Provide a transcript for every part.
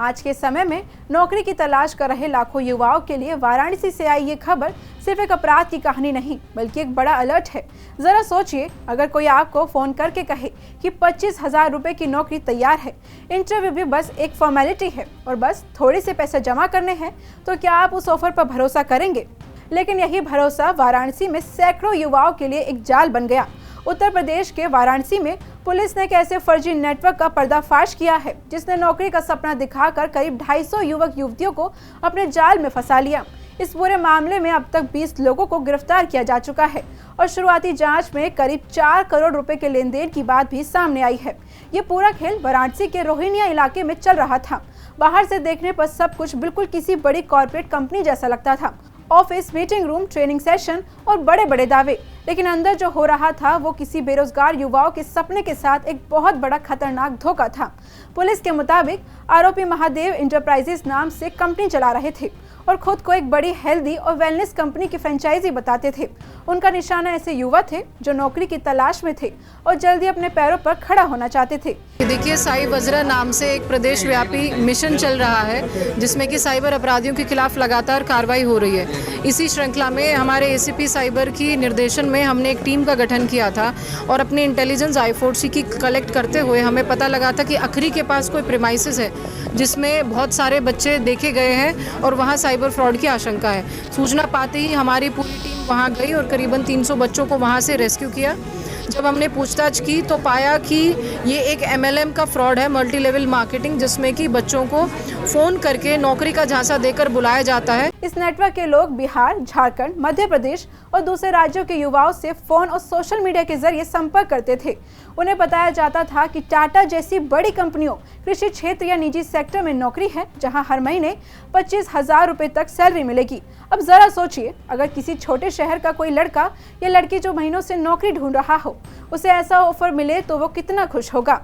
आज के समय में नौकरी की तलाश कर रहे लाखों युवाओं के लिए वाराणसी से आई ये खबर सिर्फ एक अपराध की कहानी नहीं बल्कि एक बड़ा अलर्ट है। जरा सोचिए, अगर कोई आपको फोन करके कहे कि 25,000 रुपए की नौकरी तैयार है, इंटरव्यू भी बस एक फॉर्मेलिटी है और बस थोड़े से पैसे जमा करने हैं, तो क्या आप उस ऑफर पर भरोसा करेंगे? लेकिन यही भरोसा वाराणसी में सैकड़ों युवाओं के लिए एक जाल बन गया। उत्तर प्रदेश के वाराणसी में पुलिस ने एक ऐसे फर्जी नेटवर्क का पर्दाफाश किया है जिसने नौकरी का सपना दिखाकर करीब 250 युवक युवतियों को अपने जाल में फंसा लिया। इस पूरे मामले में अब तक 20 लोगों को गिरफ्तार किया जा चुका है और शुरुआती जांच में करीब 4 करोड़ रुपए के लेन देन की बात भी सामने आई है। ये पूरा खेल वाराणसी के रोहिनिया इलाके में चल रहा था। बाहर से देखने पर सब कुछ बिल्कुल किसी बड़ी कॉर्पोरेट कंपनी जैसा लगता था। Office, meeting room, training session और बड़े बड़े दावे, लेकिन अंदर जो हो रहा था वो किसी बेरोजगार युवाओं के सपने के साथ एक बहुत बड़ा खतरनाक धोखा था। पुलिस के मुताबिक आरोपी महादेव इंटरप्राइजेस नाम से कंपनी चला रहे थे और खुद को एक बड़ी हेल्दी और वेलनेस कंपनी की फ्रेंचाइजी बताते थे। उनका निशाना ऐसे युवा थे जो नौकरी की तलाश में थे और जल्दी अपने पैरों पर खड़ा होना चाहते थे। देखिए, साई वज्रा नाम से एक प्रदेश व्यापी मिशन चल रहा है जिसमें कि साइबर अपराधियों के खिलाफ लगातार कार्रवाई हो रही है। इसी श्रृंखला में हमारे एसीपी साइबर की निर्देशन में हमने एक टीम का गठन किया था और अपने इंटेलिजेंस I4C की कलेक्ट करते हुए हमें पता लगा था कि अखरी के पास कोई प्रेमाइसिस है जिसमें बहुत सारे बच्चे देखे गए हैं और वहाँ साइबर फ्रॉड की आशंका है। सूचना पाते ही हमारी पूरी टीम वहाँ गई और करीबन 300 बच्चों को वहाँ से रेस्क्यू किया। जब हमने पूछताछ की तो पाया कि ये एक MLM का फ्रॉड है, मल्टी लेवल मार्केटिंग, जिसमें कि बच्चों को फ़ोन करके नौकरी का झांसा देकर बुलाया जाता है। इस नेटवर्क के लोग बिहार, झारखंड, मध्य प्रदेश और दूसरे राज्यों के युवाओं से फोन और सोशल मीडिया के जरिए संपर्क करते थे। उन्हें बताया जाता था कि टाटा जैसी बड़ी कंपनियों, कृषि क्षेत्र या निजी सेक्टर में नौकरी है जहां हर महीने 25,000 रुपए तक सैलरी मिलेगी। अब जरा सोचिए, अगर किसी छोटे शहर का कोई लड़का या लड़की जो महीनों से नौकरी ढूंढ रहा हो, उसे ऐसा ऑफर मिले तो वो कितना खुश होगा।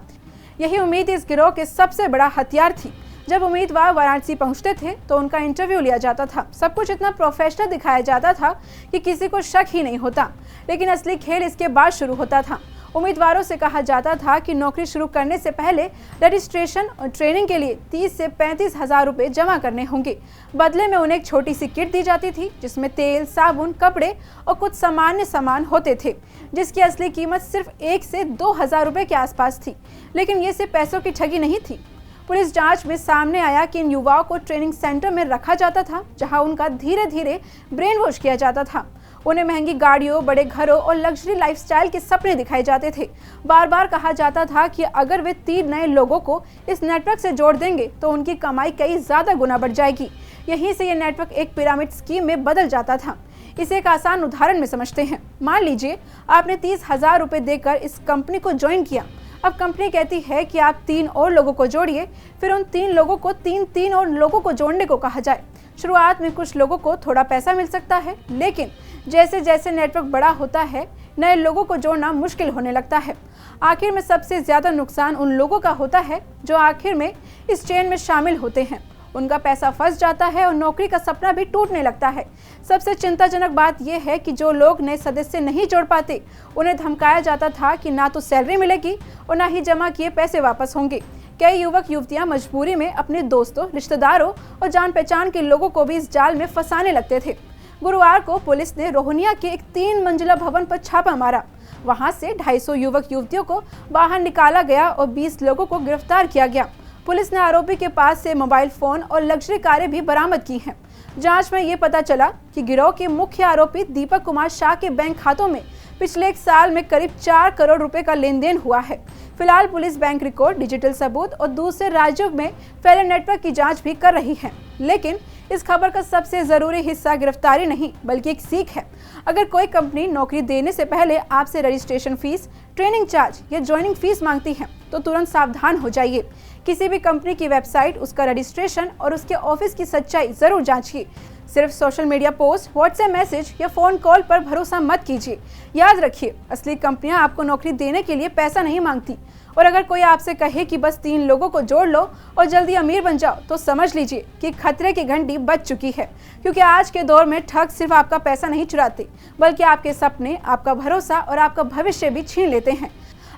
यही उम्मीद इस गिरोह के सबसे बड़ा हथियार थी। जब उम्मीदवार वाराणसी पहुंचते थे तो उनका इंटरव्यू लिया जाता था। सब कुछ इतना प्रोफेशनल दिखाया जाता था कि किसी को शक ही नहीं होता। लेकिन असली खेल इसके बाद शुरू होता था। उम्मीदवारों से कहा जाता था कि नौकरी शुरू करने से पहले रजिस्ट्रेशन और ट्रेनिंग के लिए 30 से 35,000 रुपए जमा करने होंगे। बदले में उन्हें एक छोटी सी किट दी जाती थी जिसमें तेल, साबुन, कपड़े और कुछ सामान्य सामान होते थे, जिसकी असली कीमत सिर्फ 1 से 2,000 रुपए के आसपास थी। लेकिन ये सिर्फ पैसों की ठगी नहीं थी। पुलिस जांच में सामने आया कि इन युवाओं को ट्रेनिंग सेंटर में रखा जाता था जहां उनका धीरे धीरे ब्रेन वॉश किया जाता था। उन्हें महंगी गाड़ियों, बड़े घरों और लग्जरी लाइफस्टाइल के सपने दिखाए जाते थे। बार बार कहा जाता था कि अगर वे 3 नए लोगों को इस नेटवर्क से जोड़ देंगे तो उनकी कमाई कई ज्यादा गुना बढ़ जाएगी। यहीं से ये नेटवर्क एक पिरामिड स्कीम में बदल जाता था। इसे एक आसान उदाहरण में समझते हैं। मान लीजिए आपने 30,000 रुपए देकर इस कंपनी को ज्वाइन किया। अब कंपनी कहती है कि आप 3 और लोगों को जोड़िए, फिर उन 3 लोगों को 3 और लोगों को जोड़ने को कहा जाए। शुरुआत में कुछ लोगों को थोड़ा पैसा मिल सकता है, लेकिन जैसे जैसे नेटवर्क बड़ा होता है, नए लोगों को जोड़ना मुश्किल होने लगता है। आखिर में सबसे ज्यादा नुकसान उन लोगों का होता है जो आखिर में इस चेन में शामिल होते हैं। उनका पैसा फंस जाता है और नौकरी का सपना भी टूटने लगता है। सबसे चिंताजनक बात यह है कि जो लोग नए सदस्य नहीं जोड़ पाते, उन्हें धमकाया जाता था कि ना तो सैलरी मिलेगी और ना ही जमा किए पैसे वापस होंगे। कई युवक युवतियां मजबूरी में अपने दोस्तों, रिश्तेदारों और जान पहचान के लोगों को भी इस जाल में फंसाने लगते थे। गुरुवार को पुलिस ने रोहिनिया के एक 3 मंजिला भवन पर छापा मारा। वहां से 250 युवक युवतियों को बाहर निकाला गया और 20 लोगों को गिरफ्तार किया गया। पुलिस ने आरोपी के पास से मोबाइल फोन और लग्जरी कारें भी बरामद की हैं। जांच में ये पता चला कि गिरोह के मुख्य आरोपी दीपक कुमार शाह के बैंक खातों में पिछले 1 साल में करीब 4 करोड़ रुपए का लेन देन हुआ है। फिलहाल पुलिस बैंक रिकॉर्ड, डिजिटल सबूत और दूसरे राज्यों में फैले नेटवर्क की जांच भी कर रही है। लेकिन इस खबर का सबसे जरूरी हिस्सा गिरफ्तारी नहीं बल्कि एक सीख है। अगर कोई कंपनी नौकरी देने से पहले आपसे रजिस्ट्रेशन फीस, ट्रेनिंग चार्ज या ज्वाइनिंग फीस मांगती है तो तुरंत सावधान हो जाइए। किसी भी कंपनी की वेबसाइट, उसका रजिस्ट्रेशन और उसके ऑफिस की सच्चाई जरूर जांचिए। सिर्फ social media post, WhatsApp message या फोन कॉल पर भरोसा मत कीजिए। याद रखिए, असली कंपनियां आपको नौकरी देने के लिए पैसा नहीं मांगती। और अगर कोई आपसे कहे कि बस 3 लोगों को जोड़ लो और जल्दी अमीर बन जाओ, तो समझ लीजिए कि खतरे की घंटी बज चुकी है। क्योंकि आज के दौर में ठग सिर्फ आपका पैसा नहीं चुराते, बल्कि आपके सपने, आपका भरोसा और आपका भविष्य भी छीन लेते हैं।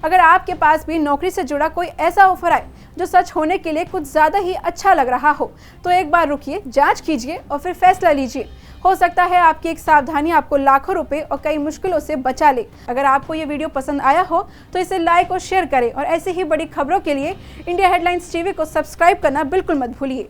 अगर आपके पास भी नौकरी से जुड़ा कोई ऐसा ऑफर आए जो सच होने के लिए कुछ ज़्यादा ही अच्छा लग रहा हो, तो एक बार रुकिए, जांच कीजिए और फिर फैसला लीजिए। हो सकता है आपकी एक सावधानी आपको लाखों रुपए और कई मुश्किलों से बचा ले। अगर आपको ये वीडियो पसंद आया हो तो इसे लाइक और शेयर करें और ऐसी ही बड़ी खबरों के लिए इंडिया हेडलाइंस टीवी को सब्सक्राइब करना बिल्कुल मत भूलिए।